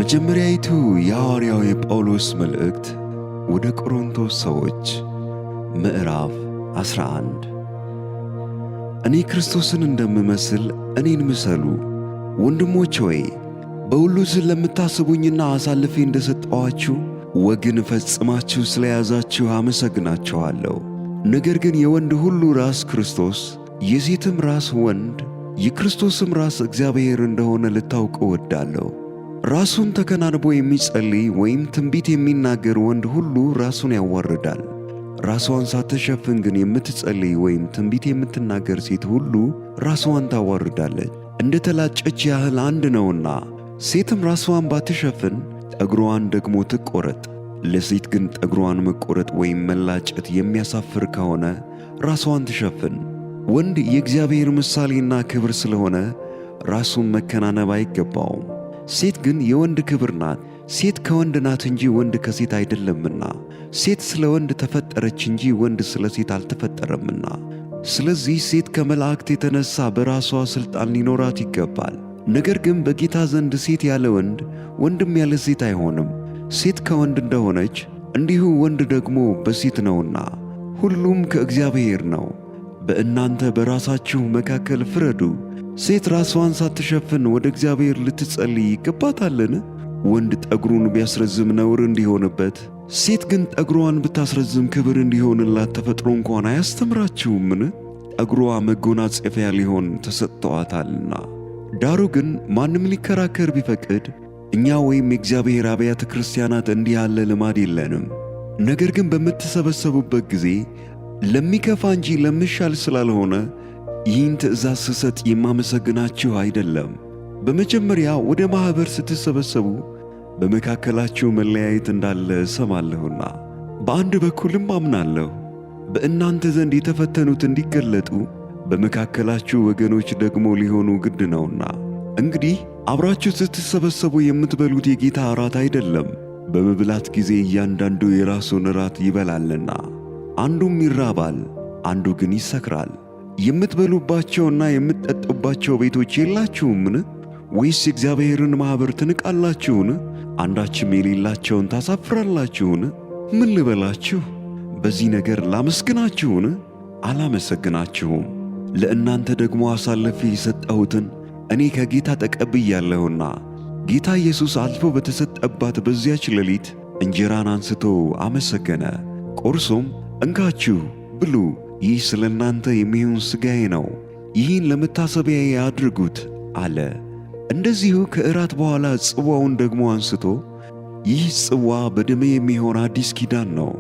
የመጀመሪያይቱ የሐዋርያው የጳውሎስ መልእክት ወደ ቆሮንቶስ ሰዎች ምዕራፍ 11። እኔ ክርስቶስን እንደምመስል እኔን ምሰሉ። ወንድሞች ሆይ በሁሉ ስለምታስቡኝና አሳልፌ እንደሰጠኋችሁ ወግን ፈጽማችሁ ስለያዛችሁ አመሰግናችኋለሁ። ነገር ግን የወንድ ሁሉ ራስ ክርስቶስ፣ የሴትም ራስ ወንድ፣ የክርስቶስም ራስ እግዚአብሔር እንደሆነ ልታውቁ እወዳለሁ። ራሱን ተከናንቦ የሚጸልይ ወይም ትንቢት የሚናገር ወንድ ሁሉ ራሱን ያዋርዳል። ራሷን ሳትሸፍን ግን የምትጸልይ ወይም ትንቢት የምትናገር ሴት ሁሉ ራሷን ታዋርዳለች፣ እንደ ተላጨች ያህል አንድ ነውና። ሴትም ራሷን ባትሸፍን ጠጉሯን ደግሞ ትቆረጥ። ለሴት ግን ጠጉሯን መቆረጥ ወይም መላጨት የሚያሳፍር ከሆነ ራሷን ትሸፍን። ወንድ የእግዚአብሔር ምሳሌና ክብር ስለሆነ ራሱን መከናነብ አይገባውም። ሴት ግን የወንድ ክብር ናት። ሴት ከወንድ ናት እንጂ ወንድ ከሴት አይደለምና። ሴት ስለ ወንድ ተፈጠረች እንጂ ወንድ ስለ ሴት አልተፈጠረምና። ስለዚህ ሴት ከመላእክት የተነሣ በራሷ ሥልጣን ሊኖራት ይገባል። ነገር ግን በጌታ ዘንድ ሴት ያለ ወንድ፣ ወንድም ያለ ሴት አይሆንም። ሴት ከወንድ እንደሆነች እንዲሁ ወንድ ደግሞ በሴት ነውና። ሁሉም ከእግዚአብሔር ነው። በእናንተ በራሳችሁ መካከል ፍረዱ። ሴት ራስዋን ሳትሸፍን ወደ እግዚአብሔር ልትጸልይ ይገባታልን? ወንድ ጠጉሩን ቢያስረዝም ነውር እንዲሆንበት፣ ሴት ግን ጠጉሯን ብታስረዝም ክብር እንዲሆንላት ተፈጥሮ እንኳን አያስተምራችሁምን? ጠጉሯ መጎናጸፊያ ሊሆን ተሰጥቶአታልና። ዳሩ ግን ማንም ሊከራከር ቢፈቅድ እኛ ወይም የእግዚአብሔር አብያተ ክርስቲያናት እንዲህ ያለ ልማድ የለንም። ነገር ግን በምትሰበሰቡበት ጊዜ ለሚከፋ እንጂ ለሚሻል ስላልሆነ ይህን ትእዛዝ ስሰጥ የማመሰግናችሁ አይደለም። በመጀመሪያ ወደ ማኅበር ስትሰበሰቡ በመካከላችሁ መለያየት እንዳለ እሰማለሁና፣ በአንድ በኩልም አምናለሁ። በእናንተ ዘንድ የተፈተኑት እንዲገለጡ በመካከላችሁ ወገኖች ደግሞ ሊሆኑ ግድ ነውና። እንግዲህ አብራችሁ ስትሰበሰቡ የምትበሉት የጌታ እራት አይደለም። በመብላት ጊዜ እያንዳንዱ የራሱን እራት ይበላልና፣ አንዱም ይራባል፣ አንዱ ግን ይሰክራል። የምትበሉባቸውና የምትጠጡባቸው ቤቶች የላችሁምን? ወይስ የእግዚአብሔርን ማኅበር ትንቃላችሁን? አንዳችም የሌላቸውን ታሳፍራላችሁን? ምን ልበላችሁ? በዚህ ነገር ላመስግናችሁን? አላመሰግናችሁም። ለእናንተ ደግሞ አሳልፌ የሰጠሁትን እኔ ከጌታ ተቀብያለሁና። ጌታ ኢየሱስ አልፎ በተሰጠባት በዚያች ሌሊት እንጀራን አንስቶ አመሰገነ፣ ቆርሶም እንካችሁ ብሉ፣ ይህ ስለ እናንተ የሚሆን ሥጋዬ ነው፣ ይህን ለመታሰቢያዬ አድርጉት አለ። እንደዚሁ ከእራት በኋላ ጽዋውን ደግሞ አንስቶ ይህ ጽዋ በደሜ የሚሆን አዲስ ኪዳን ነው፣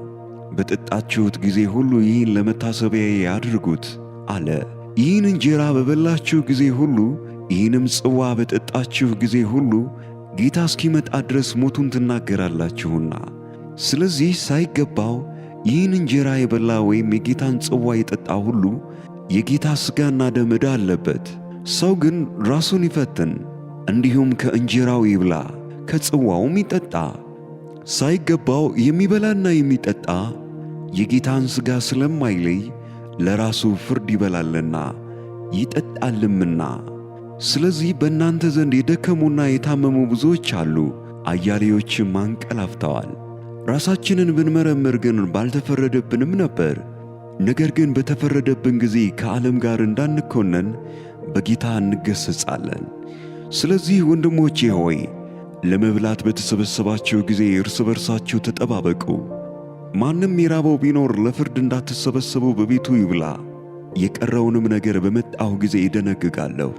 በጠጣችሁት ጊዜ ሁሉ ይህን ለመታሰቢያዬ አድርጉት አለ። ይህን እንጀራ በበላችሁ ጊዜ ሁሉ ይህንም ጽዋ በጠጣችሁ ጊዜ ሁሉ ጌታ እስኪመጣ ድረስ ሞቱን ትናገራላችሁና። ስለዚህ ሳይገባው ይህን እንጀራ የበላ ወይም የጌታን ጽዋ የጠጣ ሁሉ የጌታ ሥጋና ደም ዕዳ አለበት። ሰው ግን ራሱን ይፈትን፣ እንዲሁም ከእንጀራው ይብላ ከጽዋውም ይጠጣ። ሳይገባው የሚበላና የሚጠጣ የጌታን ሥጋ ስለማይለይ ለራሱ ፍርድ ይበላልና ይጠጣልምና። ስለዚህ በእናንተ ዘንድ የደከሙና የታመሙ ብዙዎች አሉ፣ አያሌዎችም አንቀላፍተዋል። ራሳችንን ብንመረምር ግን ባልተፈረደብንም ነበር። ነገር ግን በተፈረደብን ጊዜ ከዓለም ጋር እንዳንኮነን በጌታ እንገሠጻለን። ስለዚህ ወንድሞቼ ሆይ ለመብላት በተሰበሰባችሁ ጊዜ እርስ በርሳችሁ ተጠባበቁ። ማንም የራበው ቢኖር ለፍርድ እንዳትሰበሰቡ በቤቱ ይብላ። የቀረውንም ነገር በመጣሁ ጊዜ እደነግጋለሁ።